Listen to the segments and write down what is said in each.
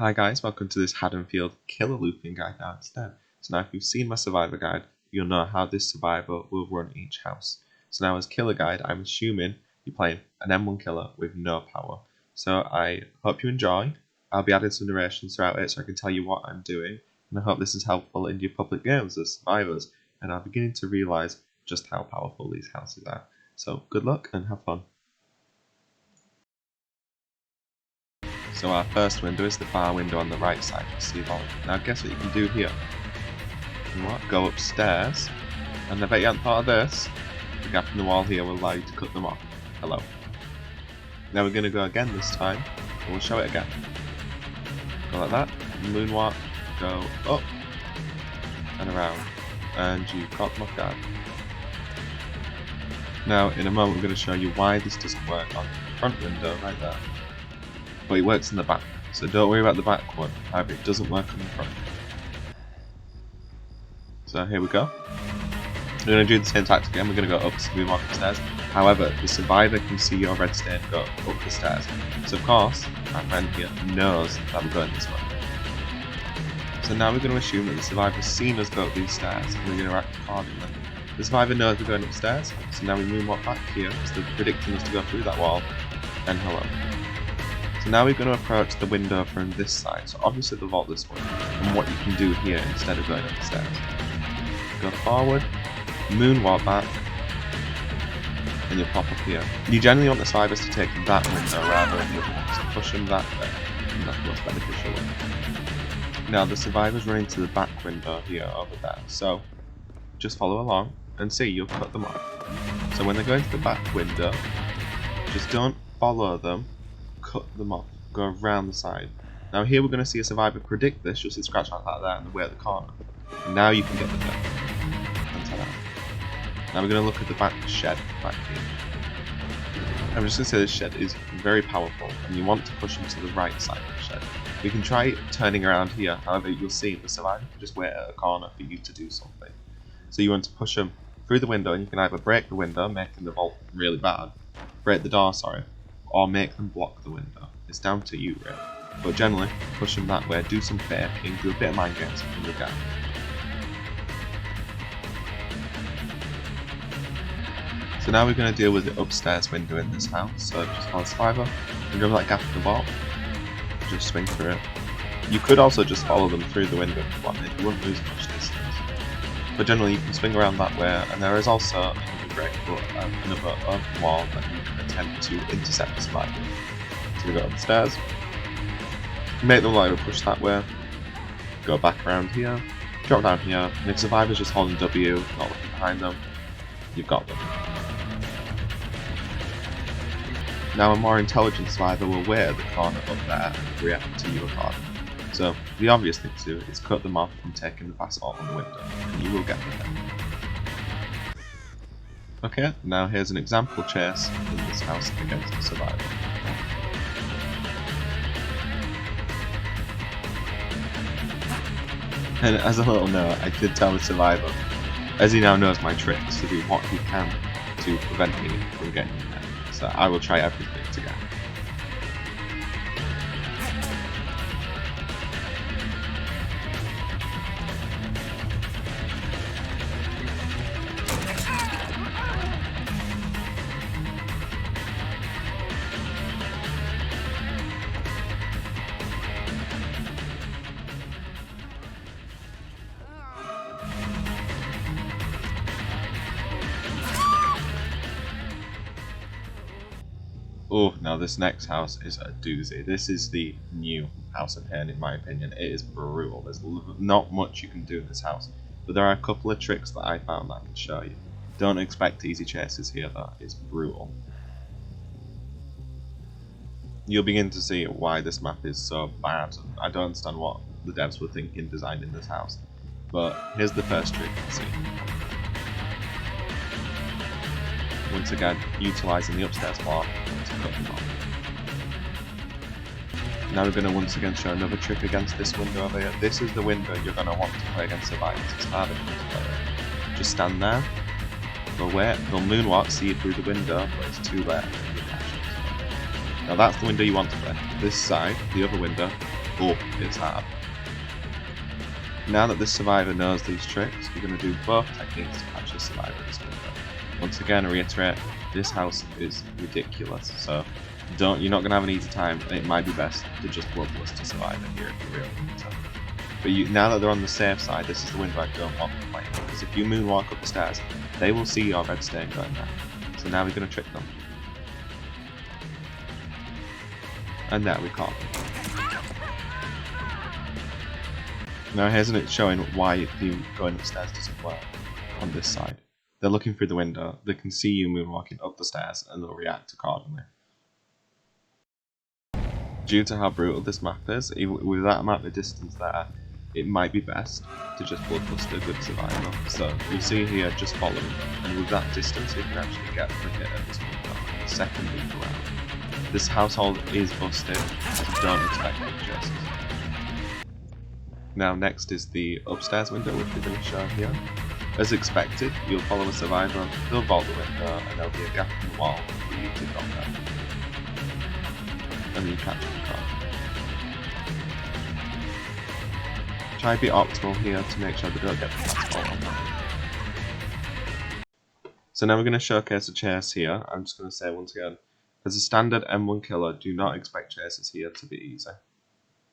Hi guys, welcome to this Haddonfield killer looping guide now instead. So now if you've seen my survivor guide, you'll know how this survivor will run each house. So now as killer guide, I'm assuming you're playing an M1 killer with no power. So I hope you enjoy. I'll be adding some narrations throughout it so I can tell you what I'm doing, and I hope this is helpful in your public games as survivors, and I'm beginning to realise just how powerful these houses are. So good luck and have fun. So our first window is the bar window on the right side of the sea vault. Now guess what you can do here? What? Go upstairs, and I bet you hadn't thought of this. The gap in the wall here will allow you to cut them off. Hello. Now we're going to go again this time, and we'll show it again. Go like that, moonwalk, go up, and around, and you've got them off guard. Now in a moment we're going to show you why this doesn't work on the front window right there. But it works in the back, so don't worry about the back one. However, it doesn't work on the front. So here we go. We're going to do the same tactic again. We're going to go up, so we walk upstairs. However, the survivor can see your red stain go up the stairs. So of course, our friend here knows that we're going this way. So now we're going to assume that the survivor's seen us go up these stairs, and we're going to act accordingly. The survivor knows we're going upstairs, so now we moonwalk back here, because they're predicting us to go through that wall, and hello. So now we're going to approach the window from this side, so obviously the vault this way, and what you can do here instead of going upstairs. Go forward, moonwalk back, and you'll pop up here. You generally want the survivors to take that window rather than the other one, so push them that way, and that's the most beneficial way. Now the survivors run into the back window here over there, so just follow along and see, you'll cut them off. So when they go into the back window, just don't follow them, cut them off, go around the side. Now here we're going to see a survivor predict this. You'll see scratch marks like that and the way at the corner. And now you can get the gun. Now we're going to look at the back shed back here. I'm just going to say this shed is very powerful, and you want to push them to the right side of the shed. We can try turning around here, however you'll see the survivor can just wait at a corner for you to do something. So you want to push them through the window, and you can either break the window, making the vault really bad, break the door, sorry, or make them block the window. It's down to you really. But generally, push them that way, do some faking, do a bit of mind games, and you'll get them. So now we're going to deal with the upstairs window in this house. So just follow the survivor, and grab that gap in the vault, just swing through it. You could also just follow them through the window if you wanted, you wouldn't lose much distance. But generally you can swing around that way, and there is also another break, another open wall that you can attempt to intercept the survivor. So we go up the stairs, make them like push that way, go back around here, drop down here, and if survivor's just holding W, not looking behind them, you've got them. Now a more intelligent survivor will wait at the corner up there and react to you accordingly. So the obvious thing to do is cut them off from taking the basalt on the window, and you will get them. Okay, now here's an example chase in this house against the survivor. And as a little note, I did tell the survivor, as he now knows my tricks, to do what he can to prevent me from getting in there. So I will try everything to get. Oh, now this next house is a doozy. This is the new house of pain in my opinion. It is brutal. There's not much you can do in this house, but there are a couple of tricks that I found that I can show you. Don't expect easy chases here though. It's brutal. You'll begin to see why this map is so bad. I don't understand what the devs were thinking designing this house. But here's the first trick you can see. Once again, utilising the upstairs block to cut them off. Now we're going to once again show another trick against this window over here. This is the window you're going to want to play against survivors. It's harder for you to play it. Just stand there, they'll wait, they'll moonwalk, see you through the window, but it's too late. Now that's the window you want to play. This side, the other window, up is hard. Now that this survivor knows these tricks, we're going to do both techniques to catch this survivor in this window. Once again, I reiterate, this house is ridiculous, so you're not going to have an easy time, and it might be best to just bloodlust to survivor here if you really need to. But now that they're on the safe side, this is the window I don't want them playing, because if you moonwalk up the stairs, they will see your red stain going down. So now we're going to trick them. And there we caught them. Now here's an it's showing why the going upstairs doesn't work on this side. They're looking through the window, they can see you moonwalking up the stairs, and they'll react accordingly. Due to how brutal this map is, even with that amount of distance there, it might be best to just bloodlust a good survivor. So you see here, just following them, and with that distance you can actually get the hit at this window the second loop around. This household is busted, so don't expect big chases. Now next is the upstairs window, which we're going to show here. As expected, you'll follow a survivor, they'll vault the window, and there'll be a gap in the wall for you to drop down. And then you catch the car. Try to be optimal here to make sure they don't get the fast fault on that. So now we're going to showcase a chase here. I'm just going to say once again, as a standard M1 killer, do not expect chases here to be easy.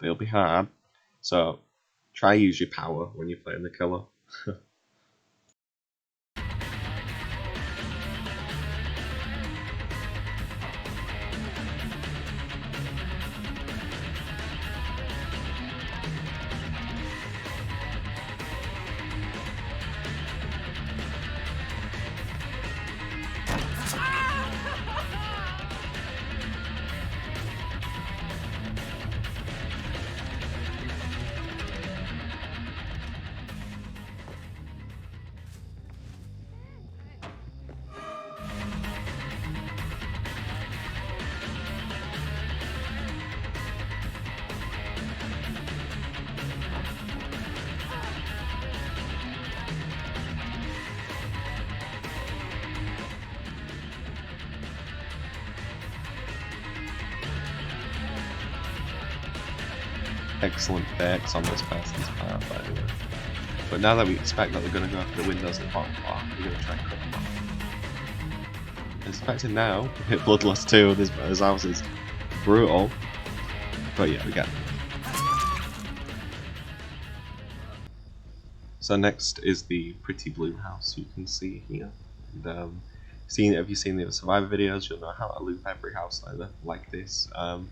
They'll be hard, so try use your power when you're playing the killer. Excellent fakes on this person's part, by the way. But now that we expect that they're going to go for the windows in the bottom floor, we're going to try and cut them off. Expecting now, we hit Bloodlust 2, this house is brutal. But yeah, we get them. So next is the pretty blue house you can see here. And, if you've seen the other Survivor videos, you'll know how to loop every house like this. So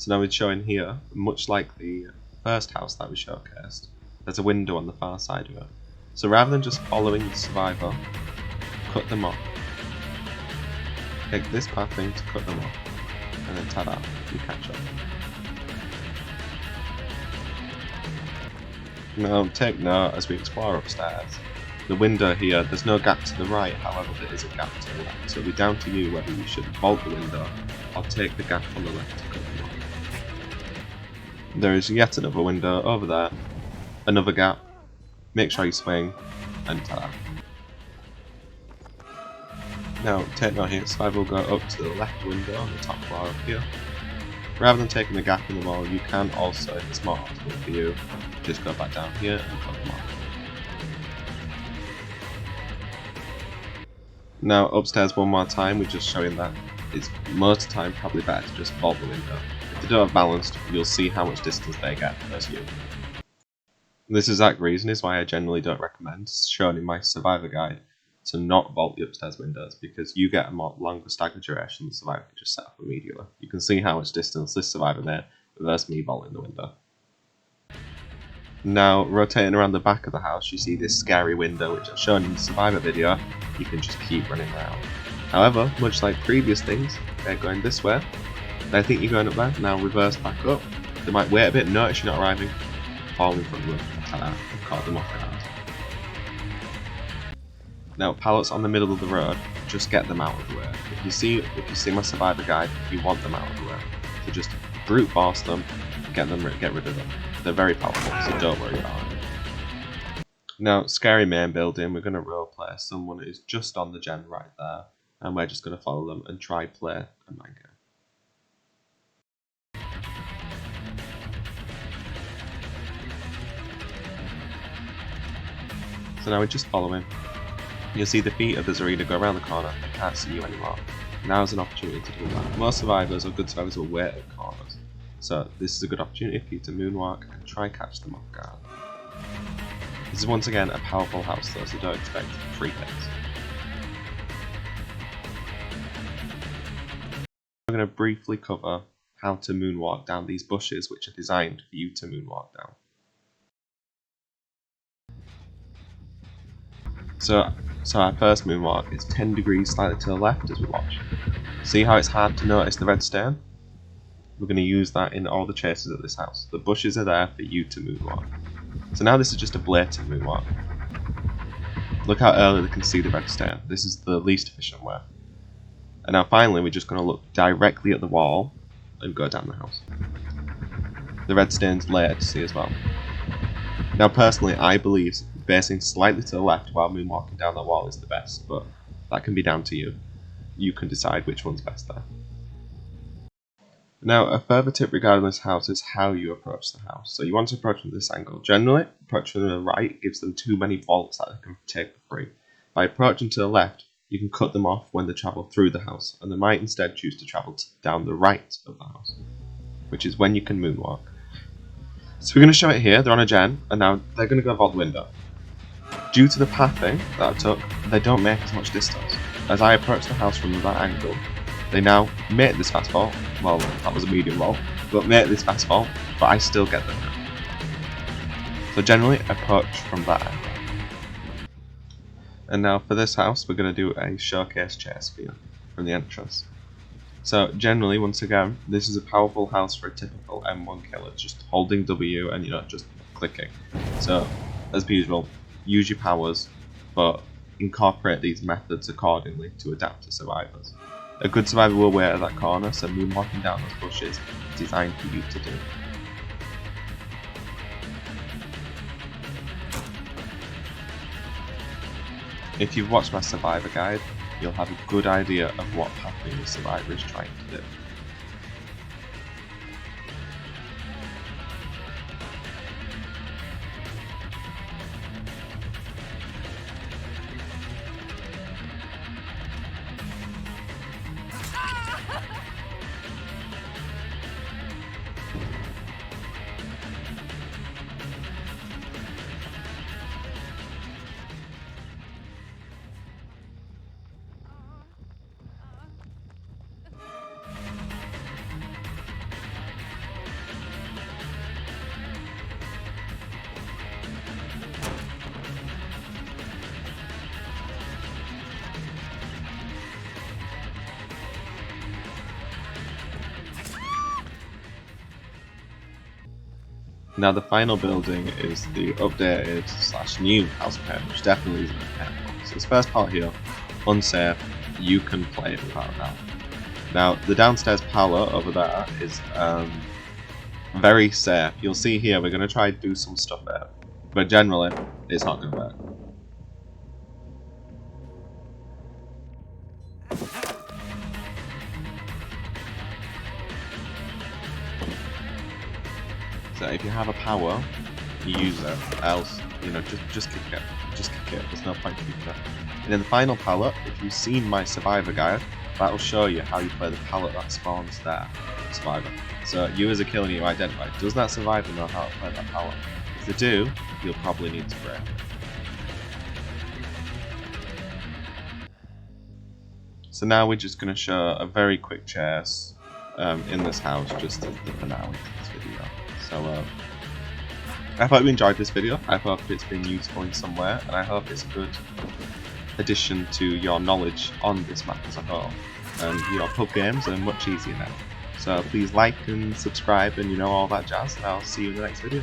now it's showing here, much like the first house that we showcased, there's a window on the far side of it. So rather than just following the survivor, cut them off. Take this pathing to cut them off, and then ta-da, you catch up. Now take note as we explore upstairs. The window here, there's no gap to the right, however there is a gap to the left. So it'll be down to you whether you should vault the window or take the gap on the left to cut them off. There is yet another window over there, another gap, make sure you swing, and ta-da. Now take note here, survivor will go up to the left window on the top floor up here. Rather than taking the gap in the wall, you can also, if it's more optimal for you, just go back down here and cut them off. Now upstairs one more time, we're just showing that it's most of the time probably better to just vault the window. If they don't have balanced, you'll see how much distance they get versus you. This exact reason is why I generally don't recommend, shown in my survivor guide, to not vault the upstairs windows, because you get a more longer stagger duration the survivor can just set up immediately. You can see how much distance this survivor made versus me vaulting the window. Now rotating around the back of the house, you see this scary window which I've shown in the survivor video. You can just keep running around. However, much like previous things, they're going this way. They think you're going up there, now reverse back up. They might wait a bit, notice you're not arriving, fall in front of them, and caught them off guard. Now pallets on the middle of the road, just get them out of the way. If you see my survivor guide, you want them out of the way. So just brute force them, get rid of them. They're very powerful, so don't worry about it. Now, scary main building, we're going to roleplay someone who's just on the gen right there, and we're just going to follow them and try play a mind game. So now we just follow him. You'll see the feet of the Zarina go around the corner. They can't see you anymore. Now is an opportunity to do that. Most survivors or good survivors will wait at corners. So this is a good opportunity for you to moonwalk and try catch them off guard. This is once again a powerful house though, so don't expect free hits. I'm going to briefly cover how to moonwalk down these bushes which are designed for you to moonwalk down. So our first moonwalk is 10 degrees slightly to the left as we watch. See how it's hard to notice the red stain? We're going to use that in all the chases at this house. The bushes are there for you to moonwalk. So now this is just a blatant moonwalk. Look how early they can see the red stain. This is the least efficient way. And now finally we're just going to look directly at the wall and go down the house. The red stain's later to see as well. Now personally I believe vsing slightly to the left while moonwalking down the wall is the best, but that can be down to you. You can decide which one's best there. Now a further tip regarding this house is how you approach the house. So you want to approach from this angle. Generally, approaching from the right gives them too many vaults that they can take for free. By approaching to the left, you can cut them off when they travel through the house, and they might instead choose to travel down the right of the house, which is when you can moonwalk. So we're going to show it here. They're on a gen, and now they're going to go vault window. Due to the pathing that I took, they don't make as much distance. As I approach the house from that angle, they now make this fast vault. Well, that was a medium vault, but make this fast vault, but I still get them now. So generally, approach from that angle. And now for this house, we're going to do a showcase chase for you from the entrance. So generally, once again, this is a powerful house for a typical M1 killer, just holding W and just clicking. So, as per usual, use your powers, but incorporate these methods accordingly to adapt to survivors. A good survivor will wait at that corner, so moonwalking down those bushes is designed for you to do. If you've watched my survivor guide, you'll have a good idea of what pathing the survivor is trying to do. Now the final building is the updated / new house pen, which definitely isn't a pen. So this first part here, unsafe, you can play it without a doubt. Now the downstairs pallet over there is very safe. You'll see here we're going to try to do some stuff there, but generally it's not going to work. So if you have a power, you use it, else, just kick it. Just kick it, there's no point keeping it. And in the final pallet, if you've seen my survivor guide, that will show you how you play the pallet that spawns there, survivor. So you as a killer need to identify, does that survivor know how to play that pallet? If they do, you'll probably need to break it. So now we're just going to show a very quick chase in this house, just as the finale of this video. So I hope you enjoyed this video, I hope it's been useful in some way, and I hope it's a good addition to your knowledge on this map as a whole. And your pub games are much easier now. So please like and subscribe and all that jazz, and I'll see you in the next video.